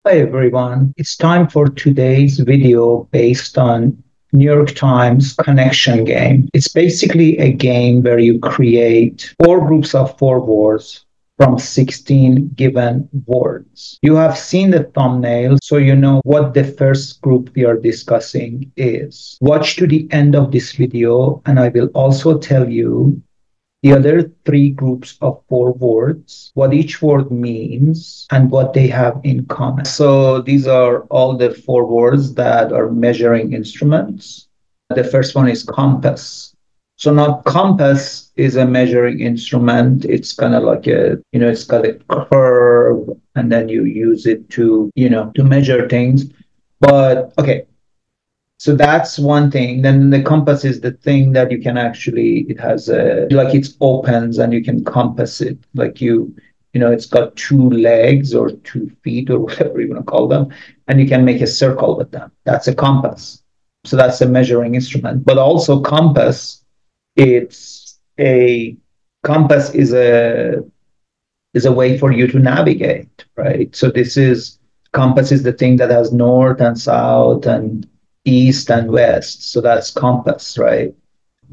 Hi everyone. It's time for today's video based on New York Times connection game. It's basically a game where you create four groups of four words from 16 given words. You have seen the thumbnail, so you know what the first group we are discussing is. Watch to the end of this video, and I will also tell you the other three groups of four words, what each word means, and what they have in common. So these are all the four words that are measuring instruments. The first one is compass. So now compass is a measuring instrument. It's kind of like it's got a curve, and then you use it to measure things. But okay, so that's one thing. Then the compass is the thing that you can actually, it has like it opens and you can compass it. Like it's got two legs or 2 feet or whatever you want to call them, and you can make a circle with them. That's a compass. So that's a measuring instrument. But also it's a compass is a way for you to navigate, right? So compass is the thing that has north and south and east and west. So that's compass, right?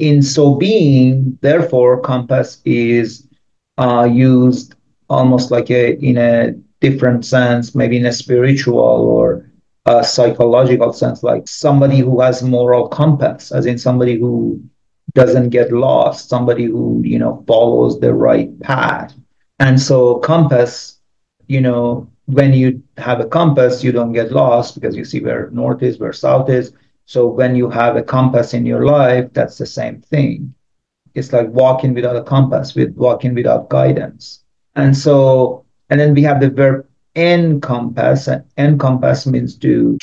In so being, therefore, compass is used almost like in a different sense, maybe in a spiritual or a psychological sense, like somebody who has moral compass, as in somebody who doesn't get lost, somebody who follows the right path. And so compass, when you have a compass, you don't get lost because you see where north is, where south is. So when you have a compass in your life, that's the same thing. It's like walking without a compass, with walking without guidance. And then we have the verb encompass. And encompass means to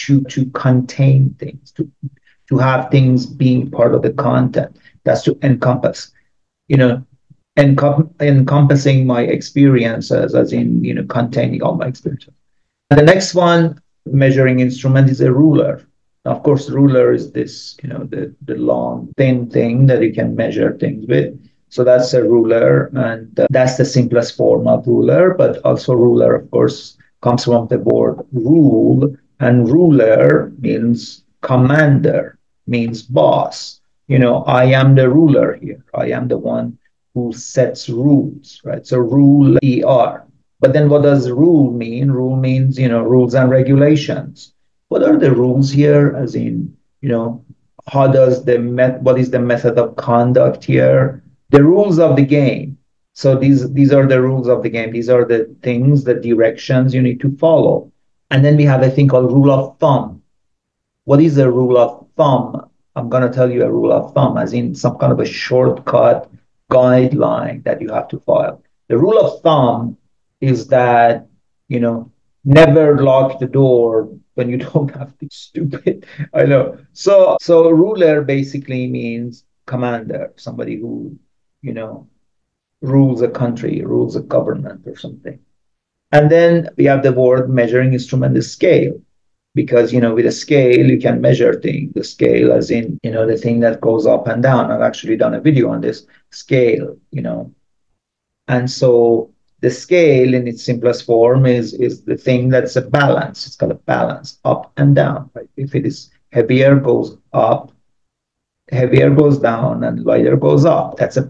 contain things, to have things being part of the content. That's to encompass. You know, encompassing my experiences, as in containing all my experiences. And the next one, measuring instrument, is a ruler. Now, of course, ruler is this the long thin thing that you can measure things with. So that's a ruler, and that's the simplest form of ruler. But also ruler, of course, comes from the word rule, and ruler means commander, means boss. I am the ruler here. I am the one who sets rules, right? So rule, ER. But then what does rule mean? Rule means, rules and regulations. What are the rules here? As in, what is the method of conduct here? The rules of the game. So these are the rules of the game. These are the things, the directions you need to follow. And then we have a thing called rule of thumb. What is a rule of thumb? I'm going to tell you a rule of thumb, as in some kind of a shortcut guideline that you have to follow. The rule of thumb is that, never lock the door when you don't have to be stupid. I know. So ruler basically means commander, somebody who, rules a country, rules a government or something. And then we have the word measuring instrument, the scale, because with a scale you can measure things. The scale, as in the thing that goes up and down. I've actually done a video on this scale. And so the scale in its simplest form is the thing that's a balance. It's got a balance up and down, right? If it is heavier, goes up, heavier goes down, and lighter goes up. That's a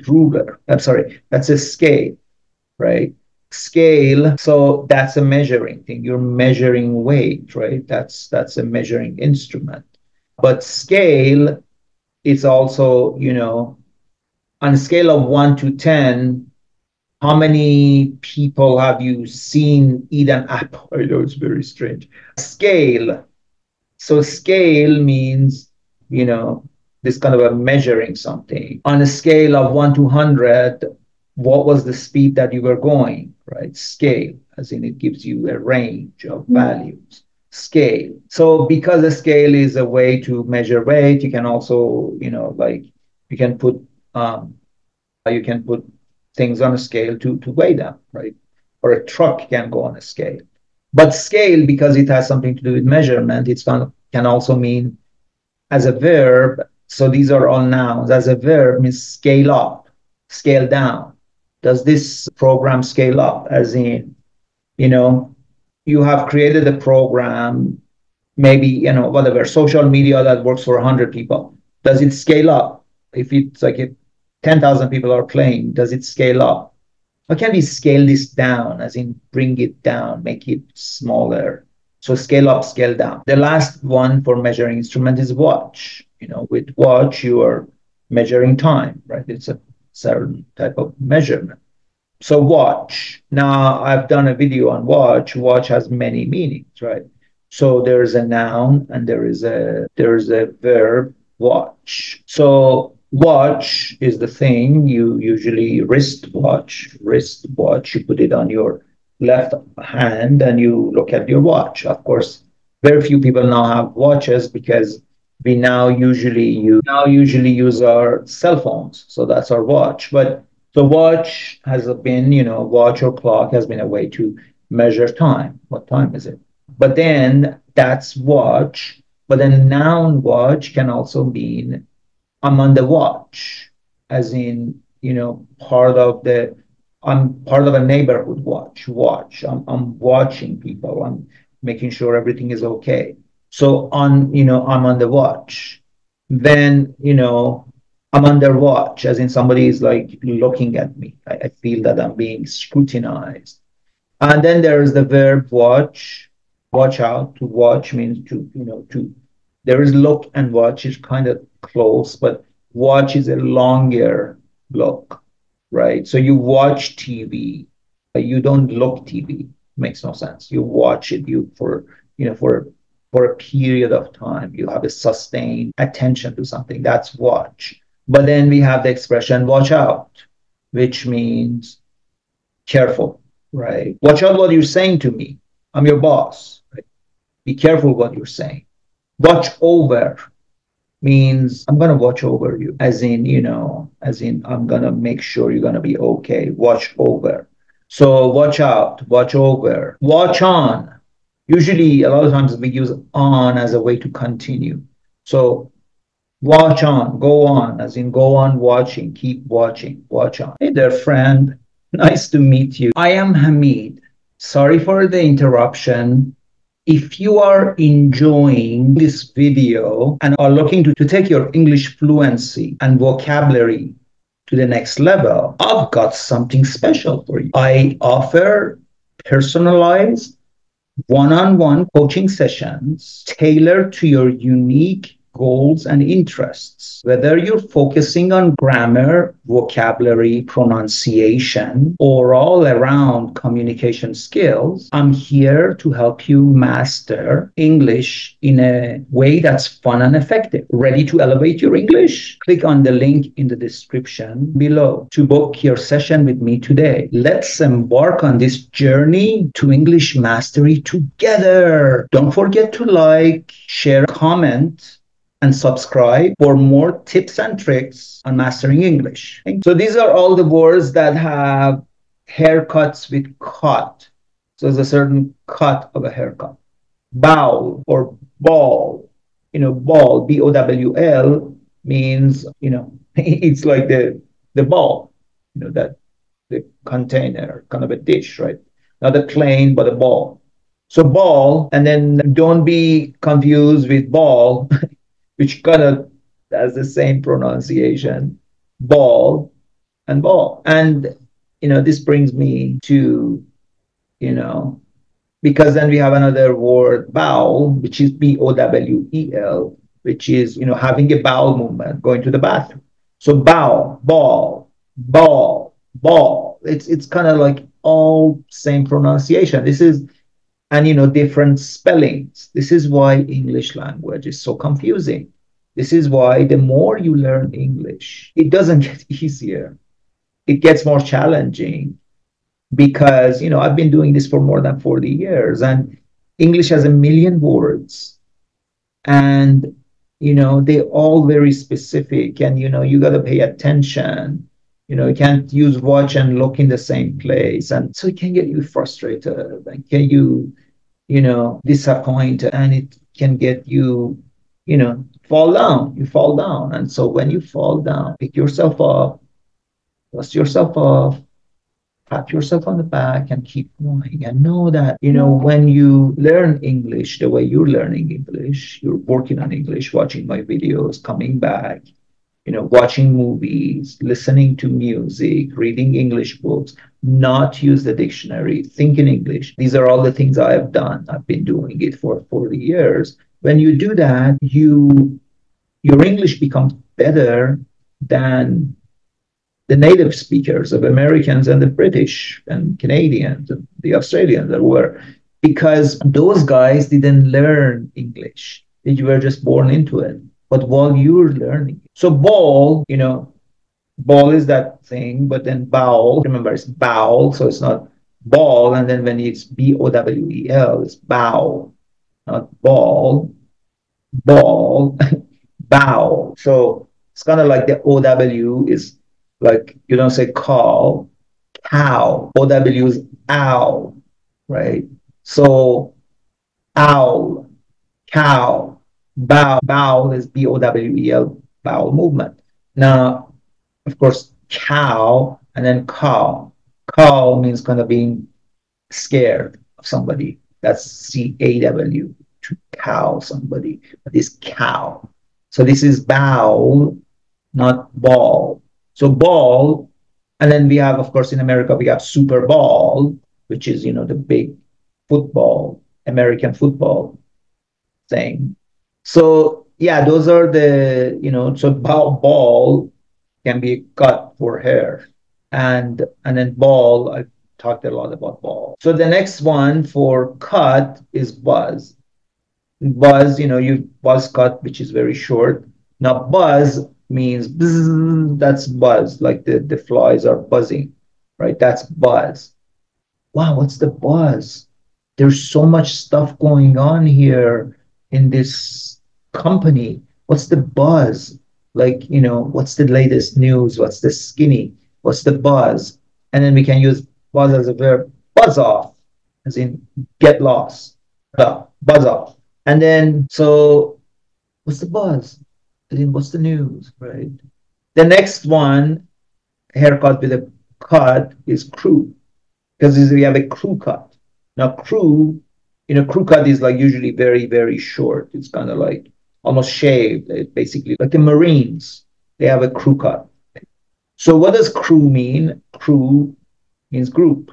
ruler. I'm sorry, that's a scale, right? Scale. So that's a measuring thing. You're measuring weight, right? That's a measuring instrument. But scale is also, on a scale of 1 to 10, how many people have you seen eat an apple? I know it's very strange. Scale. So scale means, this kind of a measuring something. On a scale of 1 to 100, what was the speed that you were going, right? Scale, as in it gives you a range of values. Scale. So because a scale is a way to measure weight, you can also, like you can put things on a scale to weigh them, right? Or a truck can go on a scale. But scale, because it has something to do with measurement, can also mean as a verb. So these are all nouns. As a verb means scale up, scale down. Does this program scale up? As in, you have created a program, maybe, whatever, social media that works for 100 people. Does it scale up? If it's like if 10,000 people are playing, does it scale up? How can we scale this down, as in bring it down, make it smaller? So scale up, scale down. The last one for measuring instrument is watch. With watch, you are measuring time, right? It's a certain type of measurement. So watch. Now I've done a video on watch. Watch has many meanings, right? So there is a noun and there is a verb, watch. So watch is the thing you usually wrist watch. You put it on your left hand and you look at your watch. Of course, very few people now have watches because we now usually use our cell phones. So that's our watch. But the watch has been, watch or clock has been a way to measure time. What time is it? But then that's watch. But then noun watch can also mean I'm on the watch, as in, I'm part of a neighborhood watch. I'm watching people. I'm making sure everything is okay. So I'm on the watch. Then, I'm under watch, as in somebody is like looking at me. I feel that I'm being scrutinized. And then there is the verb watch, watch out. To watch means there is look and watch is kind of close, but watch is a longer look, right? So you watch TV, you don't look TV. Makes no sense. You watch it, for a period of time. You have a sustained attention to something. That's watch. But then we have the expression watch out, which means careful, right? Watch out what you're saying to me. I'm your boss. Right? Be careful what you're saying. Watch over means I'm gonna watch over you, as in I'm gonna make sure you're gonna be okay. Watch over. So watch out, watch over, watch on. Usually, a lot of times we use on as a way to continue. So watch on, go on, as in go on watching, keep watching, watch on. Hey there, friend. Nice to meet you. I am Hamid. Sorry for the interruption. If you are enjoying this video and are looking to take your English fluency and vocabulary to the next level, I've got something special for you. I offer personalized one-on-one coaching sessions tailored to your unique goals and interests. Whether you're focusing on grammar, vocabulary, pronunciation, or all around communication skills, I'm here to help you master English in a way that's fun and effective. Ready to elevate your English? Click on the link in the description below to book your session with me today. Let's embark on this journey to English mastery together. Don't forget to like, share, comment, and subscribe for more tips and tricks on mastering English. So these are all the words that have haircuts with cut. So there's a certain cut of a haircut. Bowl or ball, ball, BOWL means, it's like the ball, that the container, kind of a dish, right? Not a plane, but a ball. So ball, and then don't be confused with ball, which kind of has the same pronunciation, ball and ball. And, this brings me to, you know, because then we have another word, bowel, which is BOWEL, which is, having a bowel movement, going to the bathroom. So bowel, ball, ball, ball. It's kind of like all same pronunciation. This is, and different spellings. This is why English language is so confusing. This is why the more you learn English, it doesn't get easier. It gets more challenging because, I've been doing this for more than 40 years and English has a million words and, they all very specific and, you got to pay attention. You can't use watch and look in the same place. And so it can get you frustrated and can disappointed and it can get you, fall down. You fall down. And so when you fall down, pick yourself up, dust yourself off, pat yourself on the back and keep going, and know that, when you learn English the way you're learning English, you're working on English, watching my videos, coming back, watching movies, listening to music, reading English books, not use the dictionary, think in English. These are all the things I have done. I've been doing it for 40 years. When you do that, your English becomes better than the native speakers of Americans and the British and Canadians and the Australians that were, because those guys didn't learn English. They were just born into it. But while you're learning, so ball, ball is that thing, but then bowel, remember it's bowel, so it's not ball. And then when it's BOWEL, it's bow, not ball, ball, bow. So it's kind of like the OW is like, you don't say call, cow. OW is owl, right? So owl, cow, bow. Bow is BOWEL, bowel movement. Now, of course, cow and then cow. Cow means kind of being scared of somebody. That's CAW, to cow somebody. But this cow. So this is bow, not ball. So ball, and then we have, of course, in America, we have Super Bowl, which is, the big football, American football thing. So yeah, those are the, so ball can be cut for hair. And then ball, I talked a lot about ball. So the next one for cut is buzz. Buzz, you buzz cut, which is very short. Now buzz means bzz, that's buzz, like the flies are buzzing, right? That's buzz. Wow, what's the buzz? There's so much stuff going on here in this company. What's the buzz? Like, what's the latest news? What's the skinny? What's the buzz? And then we can use buzz as a verb, buzz off, as in get lost, buzz off. And then, so what's the buzz? As in, what's the news, right? The next one, haircut with a cut, is crew, because we have a crew cut. Now, crew, crew cut is like usually very, very short. It's kind of like almost shaved, basically, like the Marines, they have a crew cut. So what does crew mean? Crew means group.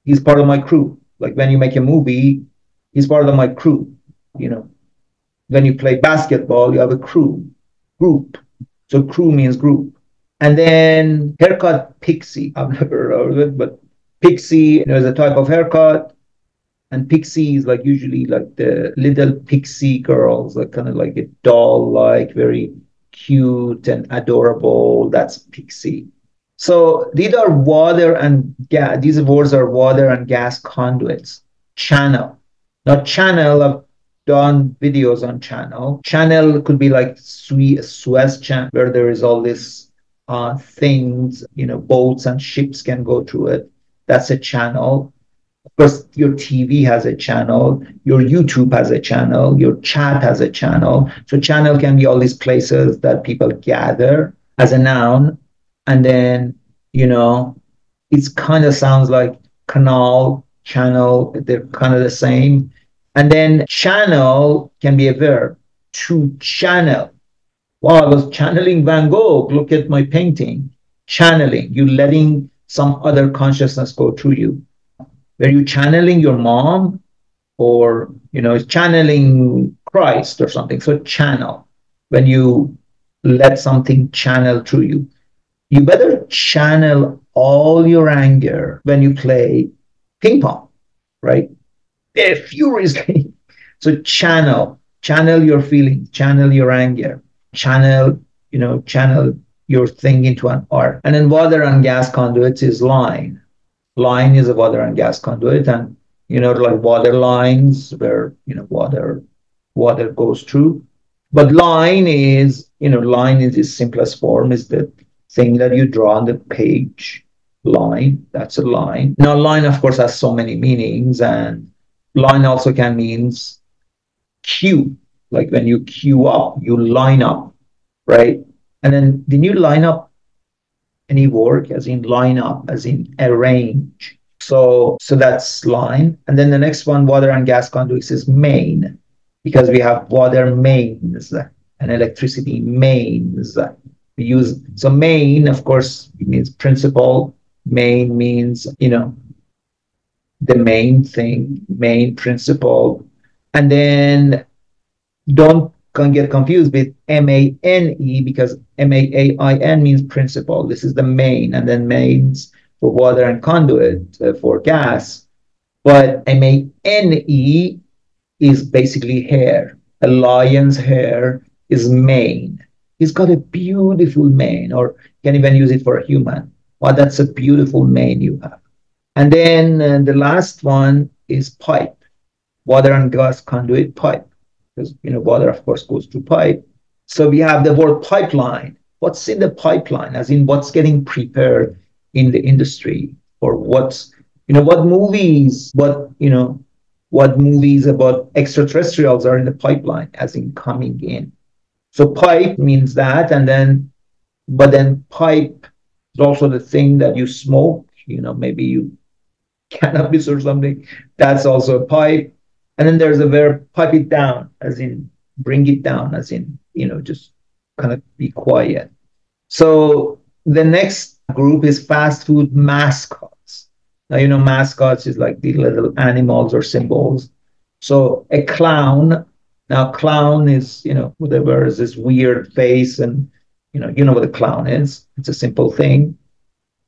He's part of my crew. Like when you make a movie, he's part of my crew. When you play basketball, you have a crew, group. So crew means group. And then haircut pixie. I've never heard of it, but pixie, is a type of haircut. And pixie is like usually like the little pixie girls, like kind of like a doll, like very cute and adorable. That's pixie. So these are water and gas. These words are water and gas conduits. Channel. Now, channel, I've done videos on channel. Channel could be like Suez Channel, where there is all this things, boats and ships can go through it. That's a channel. Of course, your TV has a channel, your YouTube has a channel, your chat has a channel. So channel can be all these places that people gather as a noun. And then, it kind of sounds like canal, channel, they're kind of the same. And then channel can be a verb, to channel. Wow, I was channeling Van Gogh. Look at my painting. Channeling, you letting some other consciousness go through you. Were you channeling your mom, or channeling Christ or something? So channel, when you let something channel through you. You better channel all your anger when you play ping pong, right? Furiously. So channel your feelings, channel your anger, channel your thing into an art. And then water and gas conduits is line. Line is a water and gas conduit, and like water lines where water goes through. But line is its simplest form, is the thing that you draw on the page. Line, that's a line. Now, line, of course, has so many meanings, and line also can means queue, like when you queue up, you line up, right? And then you line up any work, as in line up, as in arrange. So that's line. And then the next one, water and gas conduits, is main, because we have water mains and electricity mains. We use, so main, of course, means principle. Main means, the main thing, main principle. And then don't get confused with MANE, because MAAIN means principle. This is the main, and then mains for water and conduit for gas. But MANE is basically hair. A lion's hair is mane. He's got a beautiful mane, or you can even use it for a human. Well, that's a beautiful mane you have. And then the last one is pipe, water and gas conduit pipe, because water, of course, goes through pipe. So we have the word pipeline. What's in the pipeline, as in what's getting prepared in the industry, or what's, what movies, what movies about extraterrestrials are in the pipeline, as in coming in. So pipe means that, and then, but then pipe is also the thing that you smoke, maybe you cannabis or something. That's also a pipe. And then there's a verb, pipe it down, as in bring it down, as in, just kind of be quiet. So the next group is fast food mascots. Now, mascots is like the little animals or symbols. So a clown, now clown is, whatever is this weird face, and, what a clown is. It's a simple thing.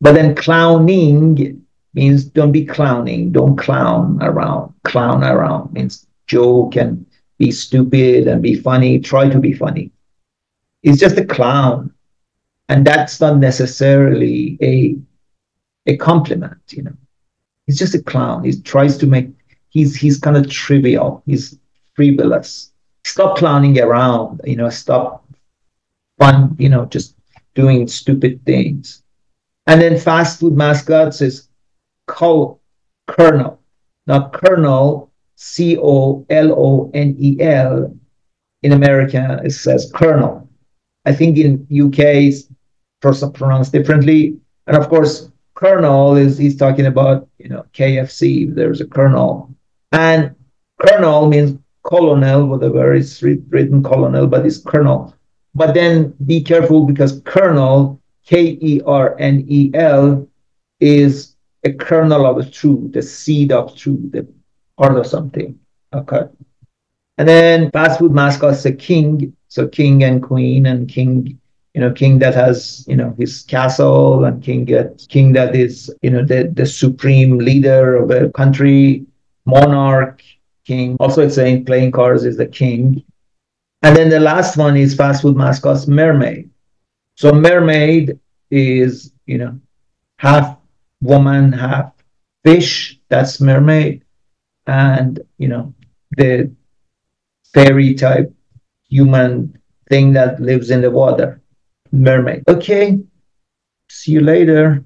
But then clowning means don't be clowning, don't clown around. Clown around means joke and be stupid and be funny, try to be funny. It's just a clown. And that's not necessarily a compliment, He's just a clown. He tries to make, he's kind of trivial, he's frivolous. Stop clowning around, stop fun, just doing stupid things. And then fast food mascots is Colonel. Now, Colonel, Colonel. In America, it says Colonel. I think in UK, it's pronounced differently. And of course, Colonel he's talking about, KFC. There's a Colonel. And Colonel means colonel, whatever. It's written colonel, but it's Colonel. But then be careful, because Colonel, Kernel, is a kernel of a truth, the seed of truth, the part of something. Okay. And then fast food mascot is a king. So king and queen, and king, king that has, his castle, and king that is, the supreme leader of a country, monarch, king. Also, it's saying playing cards is the king. And then the last one is fast food mascot's mermaid. So mermaid is, half woman, half fish. That's mermaid. And, the fairy type human thing that lives in the water, mermaid. Okay, see you later.